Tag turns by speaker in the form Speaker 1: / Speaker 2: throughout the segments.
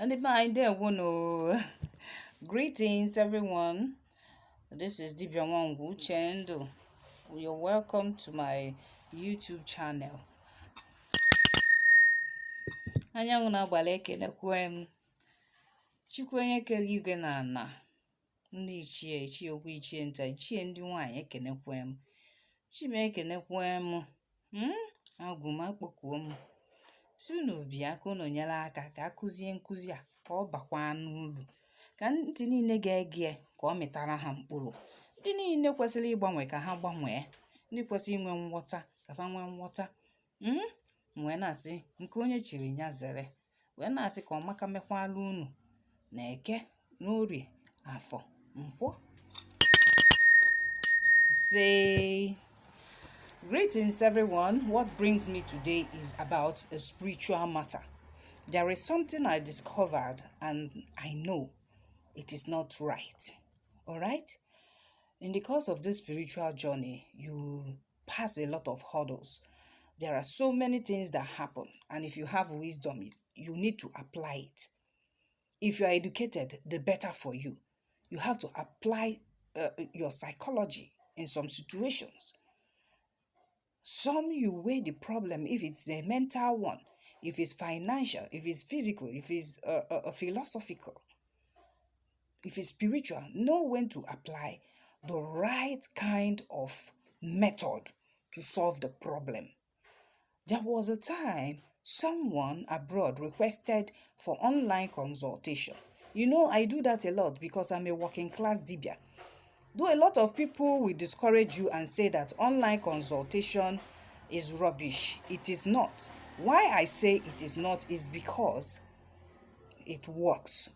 Speaker 1: And mind there, no. Greetings, everyone. This is Dibịa Chendo. You're welcome to my YouTube channel. Anyanwụ na-agbalị ekenekwe m. Chukwu onye kere igwe na ana. Ndị ichie okwu ichie nta ichie ndị nwanyị ekenekwe m. Chime ekenekwe m. Agụ m akpọkuo m. Si n'obi aka unu nyere aka ka akụzie nkụzi a ka ọ bakwa n'ulu. Ka ntị niile ga-ege ka ọ mịtara ha mkpụrụ. Ndị niile kwesịrị ịgbanwe ka ha gbanwee. Ndị kwesịrị inwe nghọta ka ha nwee nghọta. Wee na-asị nke onye chiri ya zere. Wee na-asị ka ọ maka mekwala unu na Eke, n'Orie, Afọ, Nkwọ. Say, greetings everyone. What brings me today is about a spiritual matter. There is something I discovered and I know it is not right. All right? In the course of this spiritual journey, you pass a lot of hurdles. There are so many things that happen, and if you have wisdom, you need to apply it. If you are educated, the better for you. You have to apply your psychology in some situations. Some you weigh the problem if it's a mental one, if it's financial, if it's physical, if it's philosophical, if it's spiritual. Know when to apply the right kind of method to solve the problem. There was a time someone abroad requested for online consultation. You know, I do that a lot because I'm a working class Dibia. Though a lot of people will discourage you and say that online consultation is rubbish, it is not. Why I say it is not is because it works.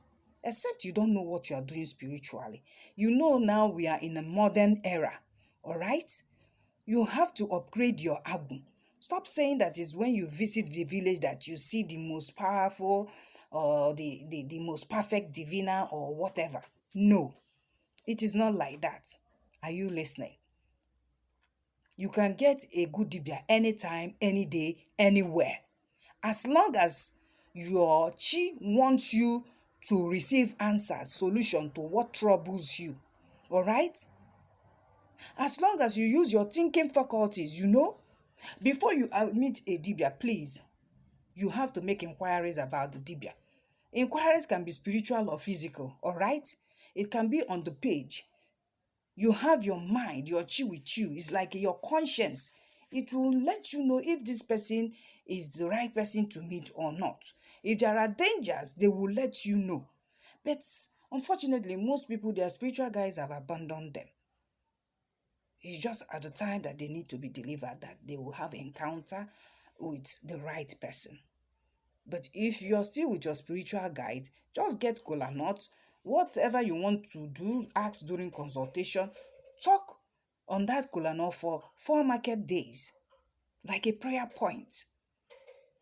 Speaker 1: Except you don't know what you are doing spiritually. You know now we are in a modern era, all right? You have to upgrade your agu. Stop saying that it's when you visit the village that you see the most powerful or the most perfect diviner or whatever. No, it is not like that. Are you listening? You can get a good dibia anytime, any day, anywhere. As long as your chi wants you to receive answers, solution to what troubles you. All right? As long as you use your thinking faculties, you know, before you meet a dibia, please, you have to make inquiries about the dibia. Inquiries can be spiritual or physical, all right? It can be on the page. You have your mind, your chi with you. It's like your conscience. It will let you know if this person is the right person to meet or not. If there are dangers, they will let you know. But unfortunately, most people, their spiritual guides have abandoned them. It's just at the time that they need to be delivered that they will have encounter with the right person. But if you're still with your spiritual guide, just get kola nut. Whatever you want to do, ask during consultation. Talk on that kola nut for 4 market days, like a prayer point.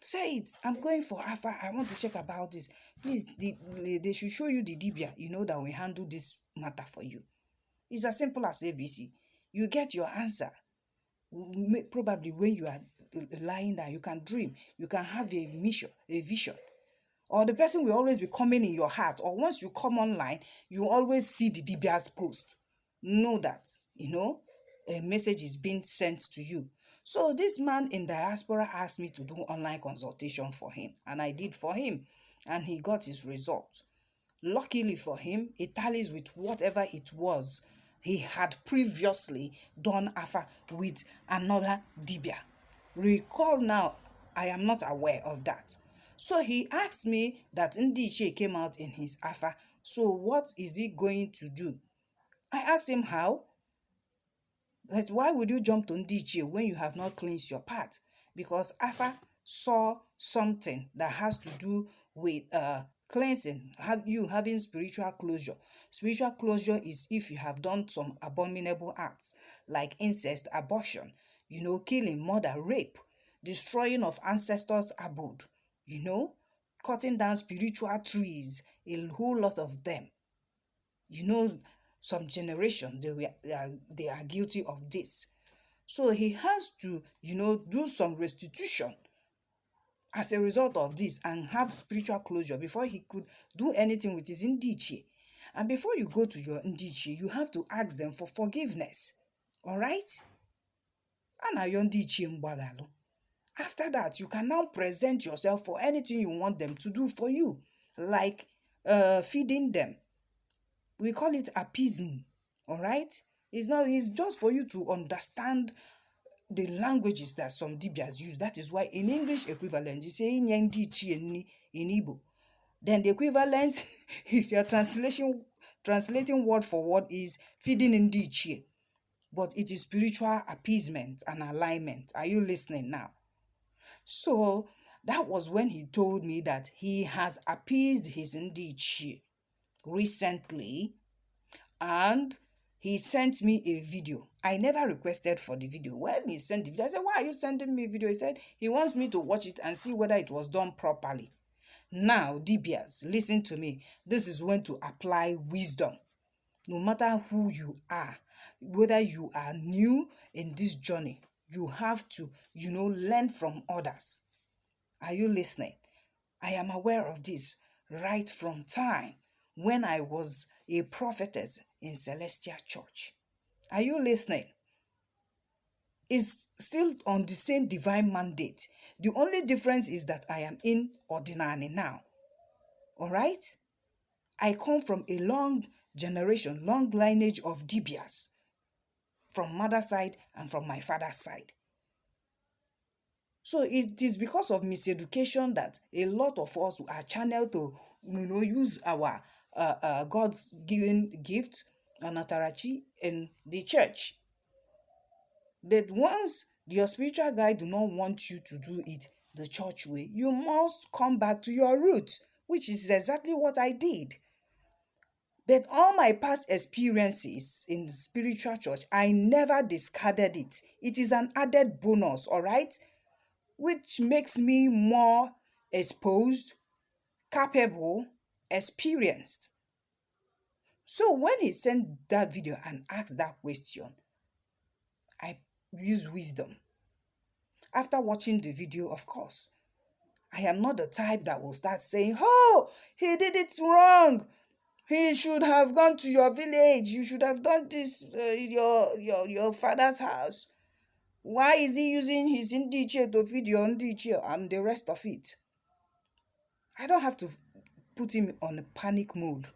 Speaker 1: Say it. I'm going for Alpha. I want to check about this. Please, they should show you the dibia. You know that we handle this matter for you. It's as simple as ABC. You get your answer. Probably when you are lying down, you can dream. You can have a vision. Or the person will always be coming in your heart. Or once you come online, you always see the Dibịas post. Know that, you know, a message is being sent to you. So this man in diaspora asked me to do online consultation for him. And I did for him. And he got his result. Luckily for him, it tallies with whatever it was he had previously done Afa with another dibia. Recall now, I am not aware of that. So he asked me that Ndiche came out in his Afa. So what is he going to do? I asked him how. But why would you jump to Ndiche when you have not cleansed your path? Because Afa saw something that has to do with cleansing, having spiritual closure. Spiritual closure is if you have done some abominable acts like incest, abortion, you know, killing, murder, rape, destroying of ancestors' abode, you know, cutting down spiritual trees, a whole lot of them. You know, some generation, they are guilty of this. So he has to, you know, do some restitution as a result of this and have spiritual closure before he could do anything with his ndichie. And before you go to your ndichie, you have to ask them for forgiveness. All right? Anayo ndichie mgbagalu. After that, you can now present yourself for anything you want them to do for you, like feeding them. We call it appeasing. All right? It's just for you to understand the languages that some Dibịas use. That is why in English equivalent, you say inye ndị ichie nni in Igbo. Then the equivalent, if you're translating word for word, is feeding ndị ichie. But it is spiritual appeasement and alignment. Are you listening now? So that was when he told me that he has appeased his ndị ichie recently, and he sent me a video. I never requested for the video. When he sent the video, I said, why are you sending me a video? He said he wants me to watch it and see whether it was done properly. Now, Dibịas, listen to me. This is when to apply wisdom. No matter who you are, whether you are new in this journey, you have to, learn from others. Are you listening? I am aware of this right from time when I was a prophetess in Celestial Church. Are you listening? It's still on the same divine mandate. The only difference is that I am in ordinary now. All right? I come from a long generation, long lineage of Dibịas, from mother's side and from my father's side. So it is because of miseducation that a lot of us are channeled to, use our God's given gift, anatarachi, in the church. But once your spiritual guide do not want you to do it the church way, you must come back to your roots, which is exactly what I did. But all my past experiences in the spiritual church, I never discarded it. It is an added bonus, all right? Which makes me more exposed, capable, experienced. So when he sent that video and asked that question, I used wisdom. After watching the video, of course, I am not the type that will start saying, oh, he did it wrong. He should have gone to your village. You should have done this your father's house. Why is he using his ndichie to feed your ndichie and the rest of it? I don't have to put him on a panic mode.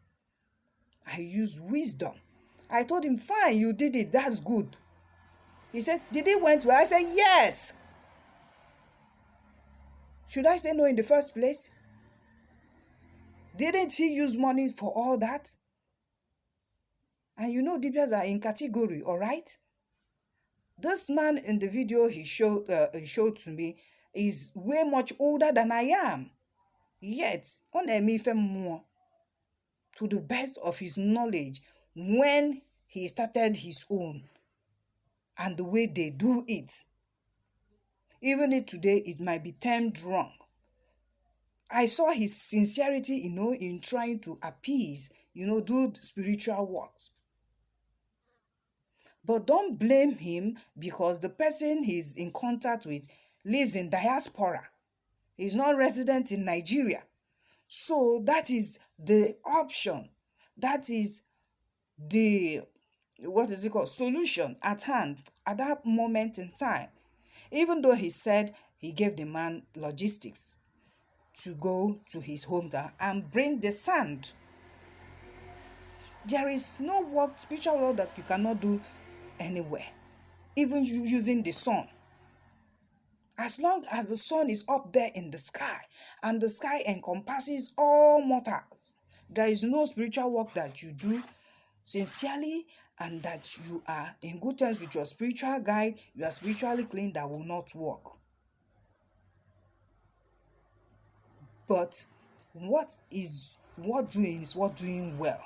Speaker 1: I use wisdom. I told him, fine, you did it. That's good. He said, did he went well? I said, yes. Should I say no in the first place? Didn't he use money for all that? And Dibịas are in category, all right? This man in the video he showed to me is way much older than I am. Yet, on more to the best of his knowledge when he started his own and the way they do it. Even if today it might be termed wrong. I saw his sincerity, in trying to appease, do spiritual works. But don't blame him because the person he's in contact with lives in diaspora. He's not resident in Nigeria. So that is the option. That is the, solution at hand at that moment in time. Even though he said he gave the man logistics to go to his hometown and bring the sand. There is no work, spiritual work that you cannot do anywhere, even you using the sun. As long as the sun is up there in the sky and the sky encompasses all mortals, there is no spiritual work that you do sincerely and that you are in good terms with your spiritual guide, you are spiritually clean, that will not work. But what doing well.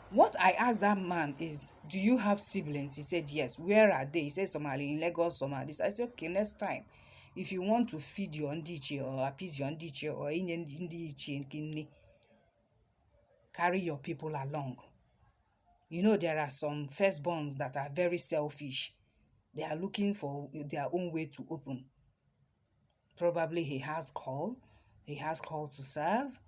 Speaker 1: What I asked that man is, do you have siblings? He said, yes. Where are they? He said, Somali, in Lagos, Somali. I said, okay, next time, if you want to feed your ndichie or appease your ndichie or ndichie, carry your people along. There are some firstborns that are very selfish. They are looking for their own way to open. Probably he has call to serve,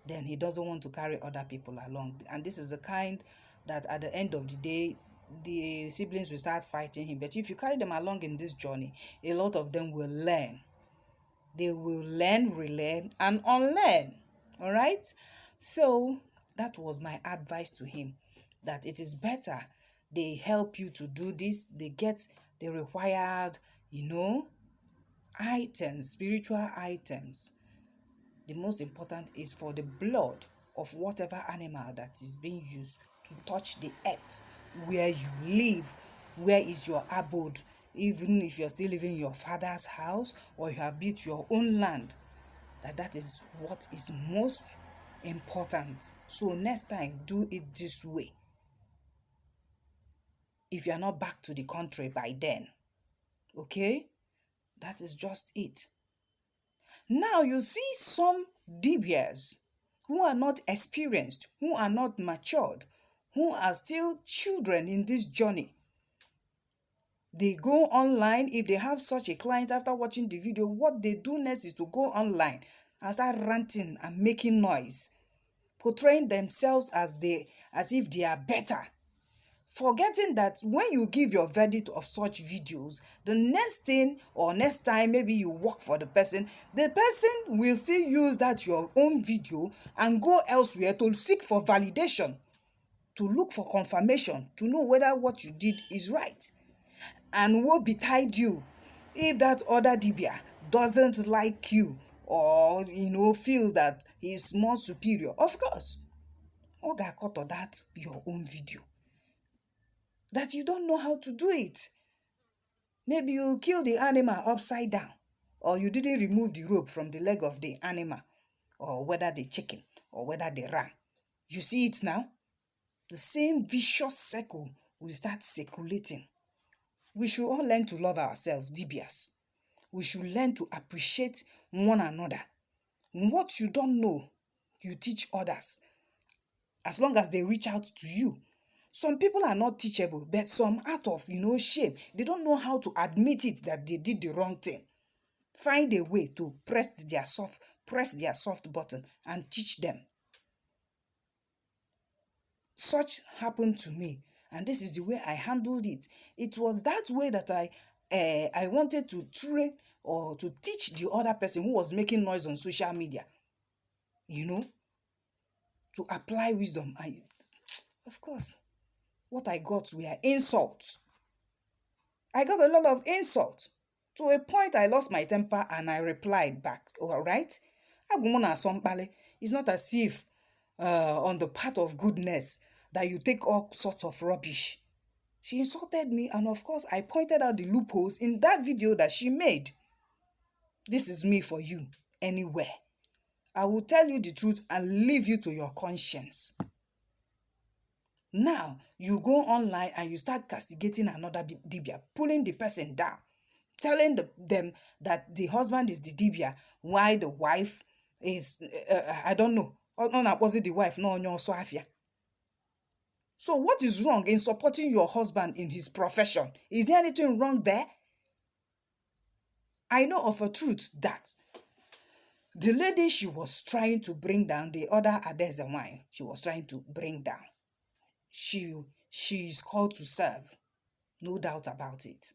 Speaker 1: then he doesn't want to carry other people along. And this is the kind that at the end of the day, the siblings will start fighting him. But if you carry them along in this journey, a lot of them will learn. They will learn, relearn, and unlearn. All right? So that was my advice to him, that it is better they help you to do this, they get the required, items, spiritual items. The most important is for the blood of whatever animal that is being used to touch the earth where you live, where is your abode. Even if you're still living in your father's house or you have built your own land, that is what is most important. So next time, do it this way. If you are not back to the country by then, okay, that is just it. Now you see some Dibịas who are not experienced, who are not matured, who are still children in this journey. They go online. If they have such a client, after watching the video, what they do next is to go online and start ranting and making noise, portraying themselves as if they are better, forgetting that when you give your verdict of such videos, the next thing or next time maybe you work for the person will still use that your own video and go elsewhere to seek for validation, to look for confirmation, to know whether what you did is right. And woe betide you if that other Dibia doesn't like you or feels that he is more superior. Of course, ọ ga-akọtọ that your own video, that you don't know how to do it. Maybe you kill the animal upside down, or you didn't remove the rope from the leg of the animal, or whether the chicken, or whether the ram. You see it now? The same vicious circle will start circulating. We should all learn to love ourselves, Dibịas. We should learn to appreciate one another. What you don't know, you teach others, as long as they reach out to you. Some people are not teachable, but some out of shame, they don't know how to admit it that they did the wrong thing. Find a way to press their soft button and teach them. Such happened to me, and this is the way I handled it. It was that way that I wanted to train or to teach the other person who was making noise on social media, to apply wisdom. Of course, what I got were insults. I got a lot of insults. To a point, I lost my temper and I replied back, all right? It's not as if on the path of goodness that you take all sorts of rubbish. She insulted me, and of course, I pointed out the loopholes in that video that she made. This is me for you, anywhere. I will tell you the truth and leave you to your conscience. Now, you go online and you start castigating another Dibia, pulling the person down, telling them that the husband is the Dibia, why the wife is, I don't know, not opposite the wife, no, no, so afia. So what is wrong in supporting your husband in his profession? Is there anything wrong there? I know of a truth that the lady she was trying to bring down, the other Adezewine, she was trying to bring down, she is called to serve, no doubt about it.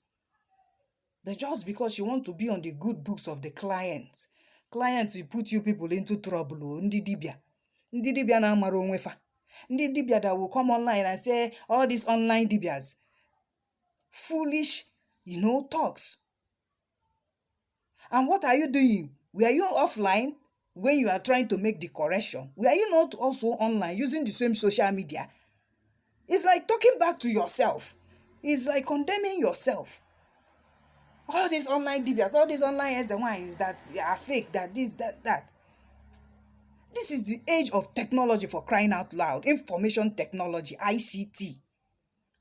Speaker 1: But just because she wants to be on the good books of the client will put you people into trouble. Ndị dibia na amara onwe fa. Ndị dibia that will come online and say all these online Dibias, foolish, talks. And what are you doing? Were you offline when you are trying to make the correction? Were you not also online using the same social media? It's like talking back to yourself. It's like condemning yourself. All these online Dibias, all these online S1s that are fake, that this, that. This is the age of technology, for crying out loud. Information technology, ICT.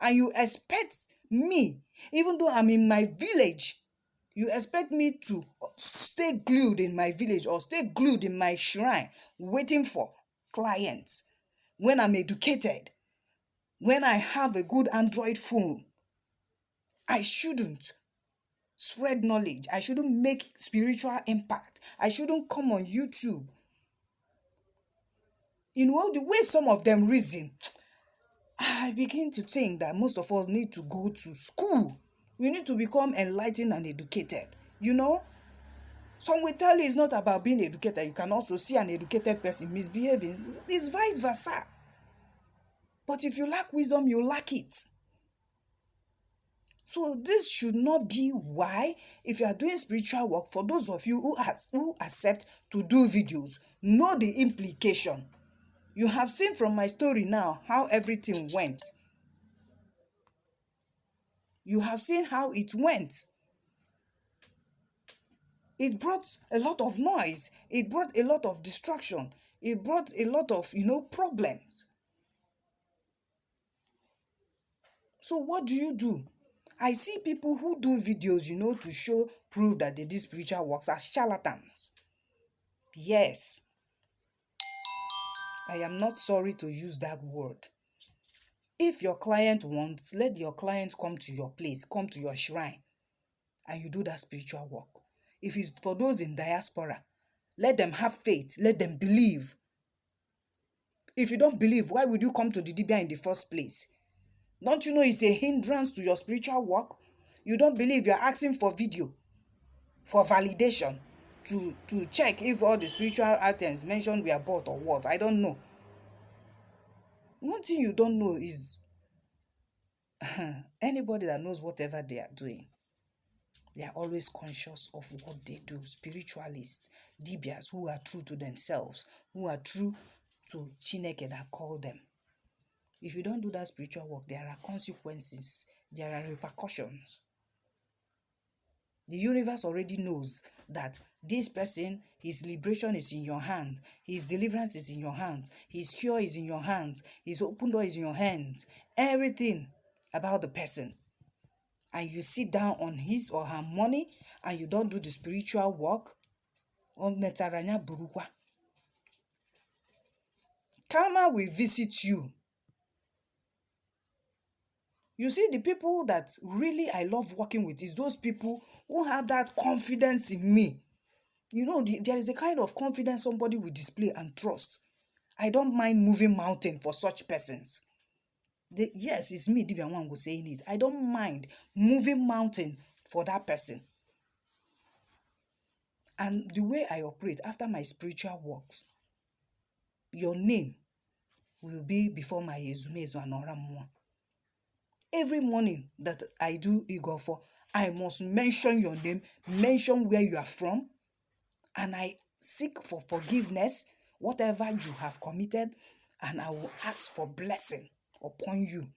Speaker 1: And you expect me, even though I'm in my village, you expect me to stay glued in my village or stay glued in my shrine waiting for clients when I'm educated, when I have a good Android phone. I shouldn't. spread knowledge. I shouldn't make spiritual impact. I shouldn't come on YouTube. The way some of them reason, I begin to think that most of us need to go to school. We need to become enlightened and educated. Some will tell you it's not about being educated. You can also see an educated person misbehaving. It's vice versa. But if you lack wisdom, you lack it. So this should not be why, if you are doing spiritual work, for those of you who accept to do videos, know the implication. You have seen from my story now how everything went. You have seen how it went. It brought a lot of noise. It brought a lot of distraction. It brought a lot of, problems. So what do? I see people who do videos, to show, prove that they did spiritual works as charlatans. Yes. I am not sorry to use that word. If your client wants, let your client come to your place, come to your shrine, and you do that spiritual work. If it's for those in diaspora, let them have faith, let them believe. If you don't believe, why would you come to the Dibịas in the first place? Don't you know it's a hindrance to your spiritual work? You don't believe, you're asking for video, for validation, to check if all the spiritual items mentioned were bought or what. I don't know. One thing you don't know is anybody that knows whatever they are doing, they are always conscious of what they do. Spiritualists, Dibịas, who are true to themselves, who are true to Chineke that called them. If you don't do that spiritual work, there are consequences, there are repercussions. The universe already knows that this person, his liberation is in your hand, his deliverance is in your hands, his cure is in your hands, his open door is in your hands, everything about the person. And you sit down on his or her money and you don't do the spiritual work, karma will visit you. You see, the people that really I love working with is those people who have that confidence in me. There is a kind of confidence somebody will display and trust. I don't mind moving mountain for such persons. Yes, it's me, Dibịas Nwangu, saying it. I don't mind moving mountain for that person. And the way I operate after my spiritual works, your name will be before my ezumezu and orammụọ. Every morning that I do Igofo, I must mention your name, mention where you are from, and I seek for forgiveness, whatever you have committed, and I will ask for blessing upon you.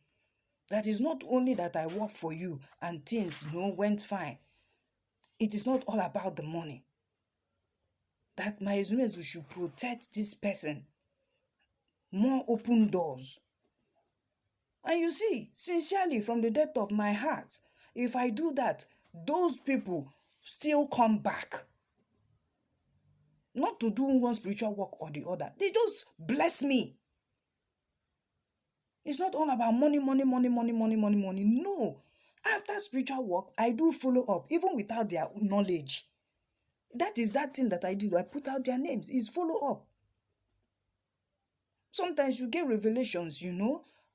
Speaker 1: That is not only that I work for you and things, went fine. It is not all about the money. That my ezumezu should protect this person. More open doors. And you see, sincerely, from the depth of my heart, if I do that, those people still come back. Not to do one spiritual work or the other. They just bless me. It's not all about money. No. After spiritual work, I do follow up, even without their knowledge. That is that thing that I do. I put out their names. It's follow up. Sometimes you get revelations,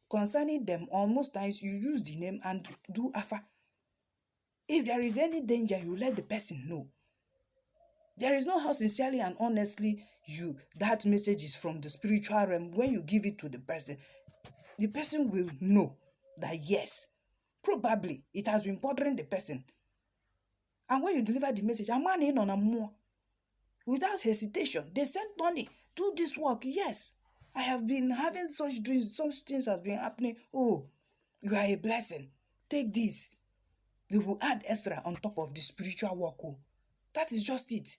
Speaker 1: concerning them, or most times you use the name and do afa. If there is any danger, you let the person know. There is no how sincerely and honestly that message is from the spiritual realm. When you give it to the person will know that yes, probably it has been bothering the person. And when you deliver the message, I'm in on a more. Without hesitation, they send money, do this work. Yes, I have been having such dreams, such things has been happening. Oh, you are a blessing. Take this. They will add extra on top of the spiritual work. Oh, that is just it.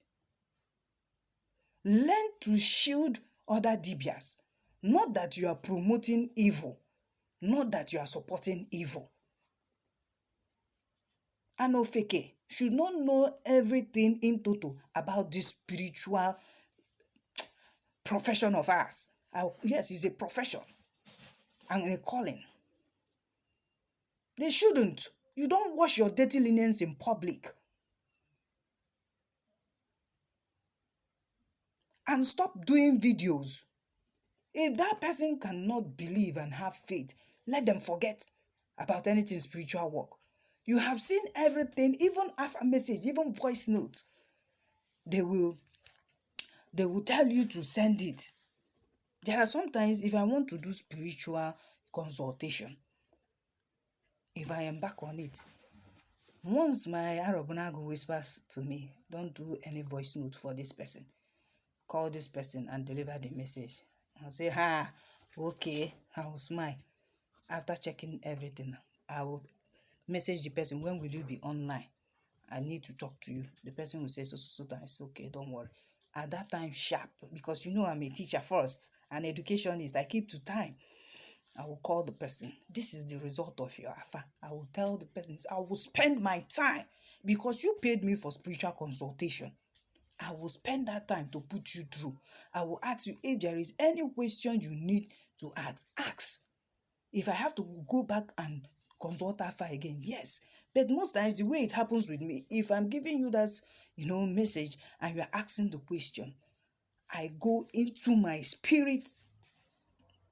Speaker 1: Learn to shield other Dibịas. Not that you are promoting evil. Not that you are supporting evil. Anofeke should not know everything in total about this spiritual profession of ours. Yes, it's a profession and a calling. They shouldn't. You don't wash your dirty linens in public. and stop doing videos. If that person cannot believe and have faith, let them forget about anything spiritual work. You have seen everything, even after message, even voice note. They will tell you to send it. There are sometimes, if I want to do spiritual consultation, if I embark on it, once my Arabunago whispers to me, don't do any voice note for this person. Call this person and deliver the message. I'll say, okay, I'll smile. After checking everything, I will message the person, when will you be online? I need to talk to you. The person will say, so time. It's okay, don't worry. At that time, sharp, because I'm a teacher first, an educationist. I keep to time. I will call the person. This is the result of your affair. I will tell the person, I will spend my time, because you paid me for spiritual consultation. I will spend that time to put you through. I will ask you if there is any question you need to ask. Ask. If I have to go back and consult Alpha again, yes. But most times, the way it happens with me, if I'm giving you that, message and you're asking the question, I go into my spirit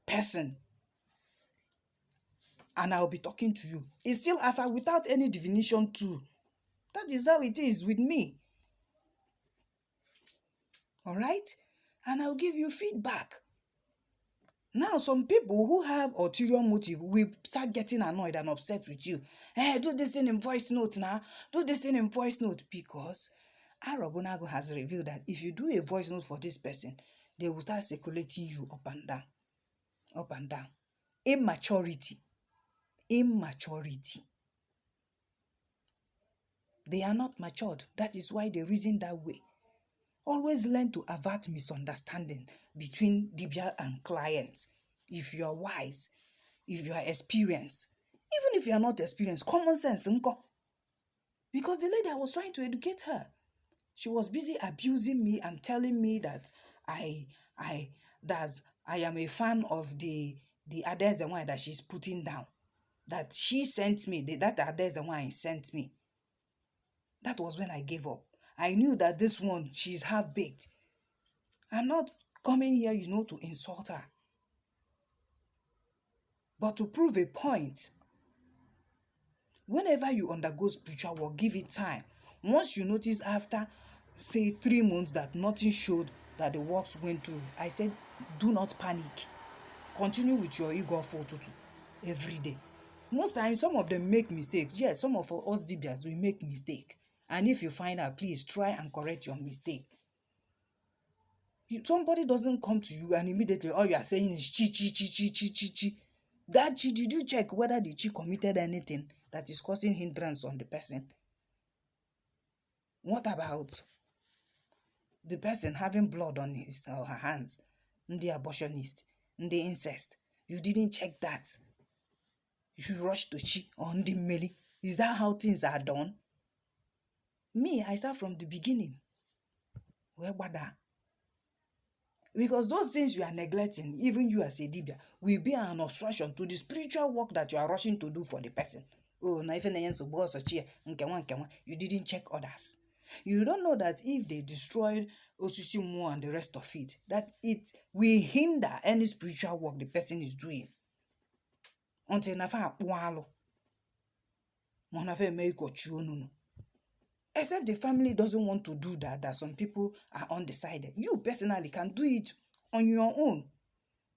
Speaker 1: person and I'll be talking to you. It's still Alpha without any divination tool. That is how it is with me. All right? And I'll give you feedback. Now, some people who have ulterior motive will start getting annoyed and upset with you. Hey, do this thing in voice note now. Do this thing in voice note. Because Arabunago has revealed that if you do a voice note for this person, they will start circulating you up and down. Up and down. Immaturity. They are not matured. That is why they reason that way. Always learn to avert misunderstanding between Dibịas and clients. If you are wise, if you are experienced, even if you are not experienced, common sense, because the lady, I was trying to educate her. She was busy abusing me and telling me that I am a fan of the Ades and wine that she's putting down. That she sent me, that Ades and wine sent me. That was when I gave up. I knew that this one, she's half-baked. I'm not coming here, to insult her. But to prove a point, whenever you undergo spiritual work, give it time. Once you notice after, say, 3 months that nothing showed, that the works went through, I said, do not panic. Continue with your ego photo every day. Most times, some of them make mistakes. Yes, some of us Dibịas, we make mistakes. And if you find out, please try and correct your mistake. Somebody doesn't come to you and immediately all you are saying is chi. That chi, did you check whether the chi committed anything that is causing hindrance on the person? What about the person having blood on his or her hands? The abortionist, the incest. You didn't check that. You rush to chi on the meli. Is that how things are done? Me, I start from the beginning. Where bada? Because those things you are neglecting, even you as a Dibịas, will be an obstruction to the spiritual work that you are rushing to do for the person. Oh, you didn't check others. You don't know that if they destroyed Osisi Mmụọ and the rest of it, that it will hinder any spiritual work the person is doing. Until nafa akpualo. Monafe make ochuonunu. Except the family doesn't want to do that some people are undecided. You personally can do it on your own.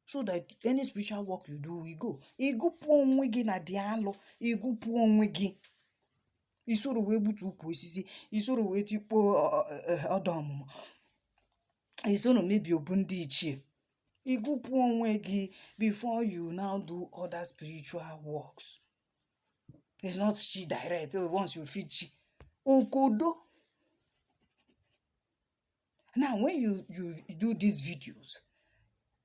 Speaker 1: So that any spiritual work you do, we go. Igupu onwe gị na dialo. Igupu onwe gị. Isoro we butu ukwu osisi. Isoro we tipo ọdọmụmụ. Isoro maybe obu ndị ichie. Igupu onwe gị before you now do other spiritual works. It's not chi direct. Once you feed chi. Okodo. Now, when you do these videos,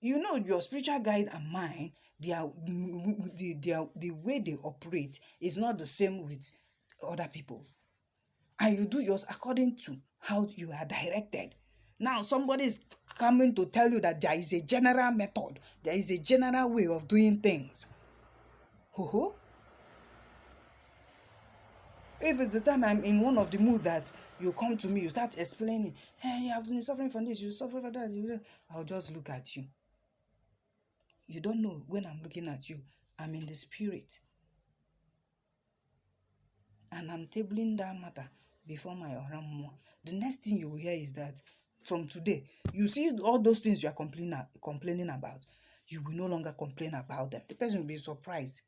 Speaker 1: your spiritual guide and mine, the way they operate is not the same with other people. And you do yours according to how you are directed. Now, somebody is coming to tell you that there is a general method. There is a general way of doing things. If it's the time I'm in one of the mood that you come to me, you start explaining, hey, you have been suffering from this, you suffer from that, I'll just look at you. You don't know when I'm looking at you, I'm in the spirit. And I'm tabling that matter before my Oramuwa. The next thing you will hear is that from today, you see all those things you are complaining about, you will no longer complain about them. The person will be surprised.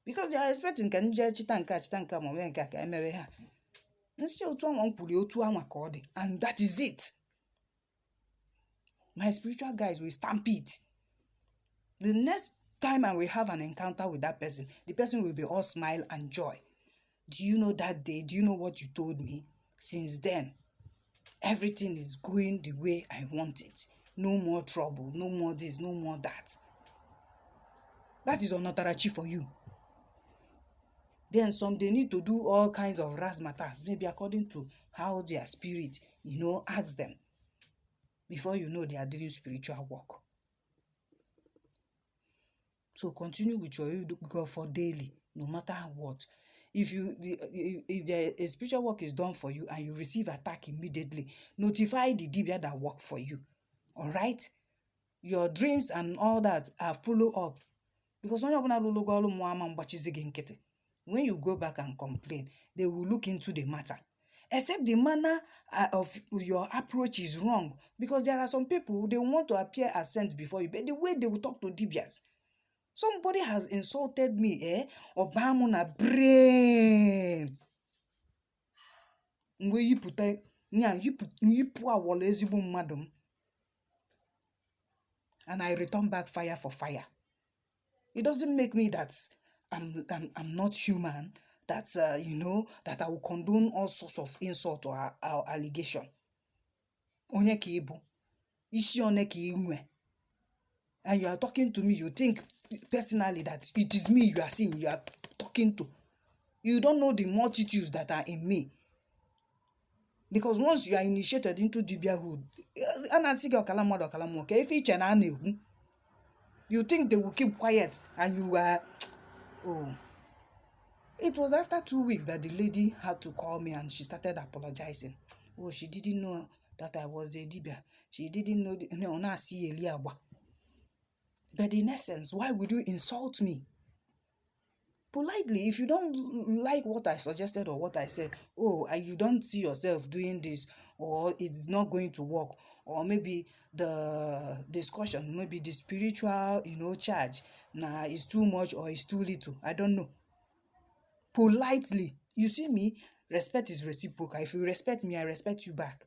Speaker 1: Because they are expecting ka nje chita nka ma nwere nke ka emewe ha. Nsi otu anwa nkwuli otu anwa ka ọ dị, and that is it. My spiritual guys will stamp it. The next time I will have an encounter with that person, the person will be all smile and joy. Do you know that day? Do you know what you told me? Since then, everything is going the way I want it. No more trouble, no more this, no more that. That is onotarachi for you. Then some, they need to do all kinds of razzmatazz, maybe according to how their spirit, asks them. Before you know, they are doing spiritual work. So continue with your God for daily, no matter what. If a spiritual work is done for you and you receive attack immediately, notify the Dibịas that work for you. All right? Your dreams and all that are follow up. Because when you go back and complain, they will look into the matter. Except the manner of your approach is wrong. Because there are some people, they want to appear as saints before you, but the way they will talk to Dibịas. Somebody has insulted me, Obamu na brain. Mgbe yipụta yipu awọla ezigbo mmadụ m. And I return back fire for fire. It doesn't make me that I'm not human, that that I will condone all sorts of insult or allegation. Onye ka ịbụ, isi one ka inwe. And you are talking to me, you think personally that it is me you are seeing, you are talking to. You don't know the multitudes that are in me. Because once you are initiated into Dibịahood, you think they will keep quiet and you are... It was after 2 weeks that the lady had to call me and she started apologizing. She didn't know that I was a Dibịa. She didn't know... But in essence, why would you insult me? Politely, if you don't like what I suggested or what I said, you don't see yourself doing this, or it's not going to work, or maybe the discussion, maybe the spiritual, charge, is too much or is too little. I don't know. Politely, you see me, respect is reciprocal. If you respect me, I respect you back.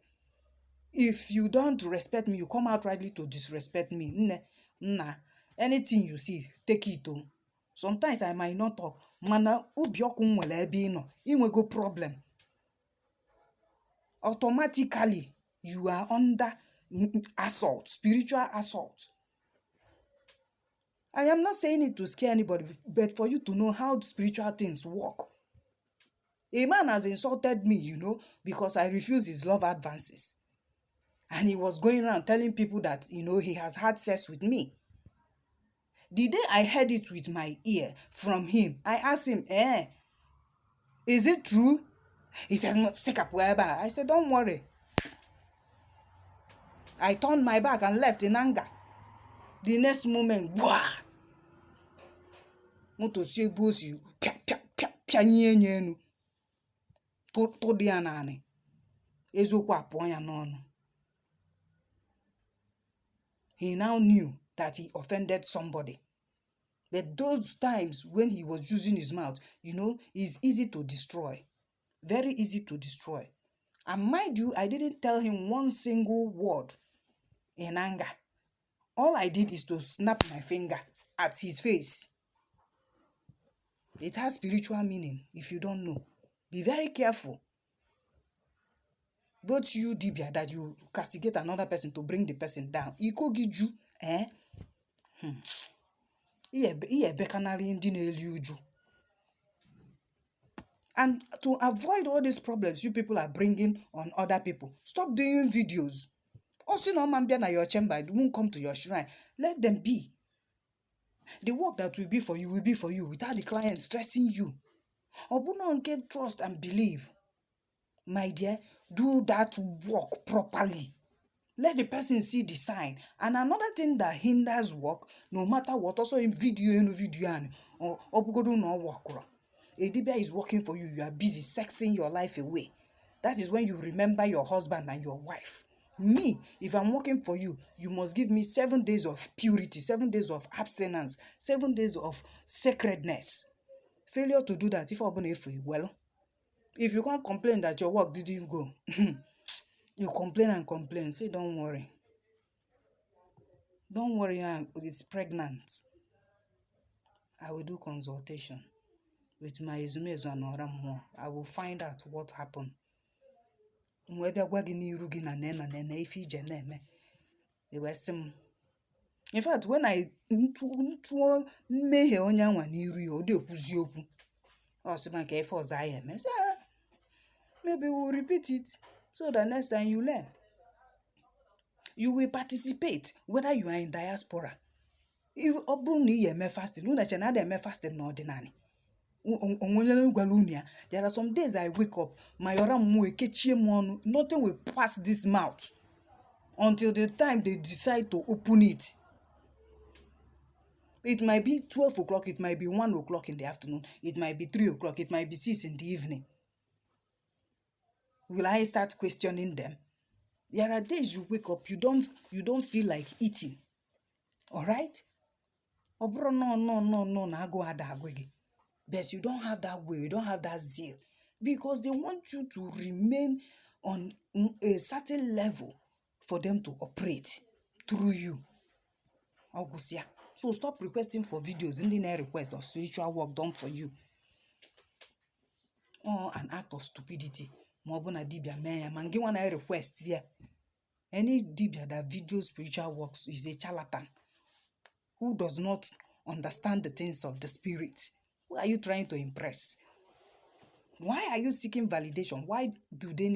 Speaker 1: If you don't respect me, you come out rightly to disrespect me. Anything you see, take it. Sometimes I might not talk. Mana ubioku nwele ebe ino. Inwego problem. Automatically, you are under assault, spiritual assault. I am not saying it to scare anybody, but for you to know how spiritual things work. A man has insulted me, because I refuse his love advances. And he was going around telling people that, he has had sex with me. The day I heard it with my ear from him, I asked him, is it true? He said, I said, don't worry. I turned my back and left in anger. The next moment, wah! Moto sie bosi, pia nye to di anani. Ezokwu apụ ya n'ọnụ. He now knew that he offended somebody. But those times when he was using his mouth, is easy to destroy. Very easy to destroy. And mind you, I didn't tell him one single word in anger. All I did is to snap my finger at his face. It has spiritual meaning if you don't know. Be very careful. Both you, Dibịa, that you castigate another person to bring the person down. Ikogiju, And to avoid all these problems you people are bringing on other people, stop doing videos. Also, no man be na your chamber, it won't come to your shrine. Let them be. The work that will be for you without the client stressing you. Obuno get trust and believe. My dear, do that work properly. Let the person see the sign. And another thing that hinders work, no matter what, also in video, or obugodu no work. A Dibia is working for you. You are busy sexing your life away. That is when you remember your husband and your wife. Me, if I'm working for you, you must give me 7 days of purity, 7 days of abstinence, 7 days of sacredness. Failure to do that, if if you can't complain that your work didn't go, you complain and complain. Say, don't worry. Don't worry, it's pregnant. I will do consultation with my ezumezu and Oramuo. I will find out what happened. In fact, when I mmehie onye anwa n'iru ya, o dey ekwuzi okwu. Ọ sị ma nke ife ọzọ anyị eme. Maybe we'll repeat it so that next time you learn. You will participate whether you are in diaspora. If oburu na iye me fasting, una che na dey me fasting na ordinary. There are some days I wake up, my oramu ekechie mu onu, nothing will pass this mouth until the time they decide to open it. It might be 12 o'clock, it might be 1 o'clock in the afternoon, it might be 3 o'clock, it might be 6 in the evening. Will I start questioning them? There are days you wake up, you don't feel like eating. All right? No, but you don't have that way, you don't have that zeal. Because they want you to remain on a certain level for them to operate through you. Augusia. So stop requesting for videos in the request of spiritual work done for you. Or an act of stupidity. Mobuna Dibia man, mangi one request here. Any Dibia that video spiritual works is a charlatan who does not understand the things of the spirit. Who are you trying to impress? Why are you seeking validation? Why do they need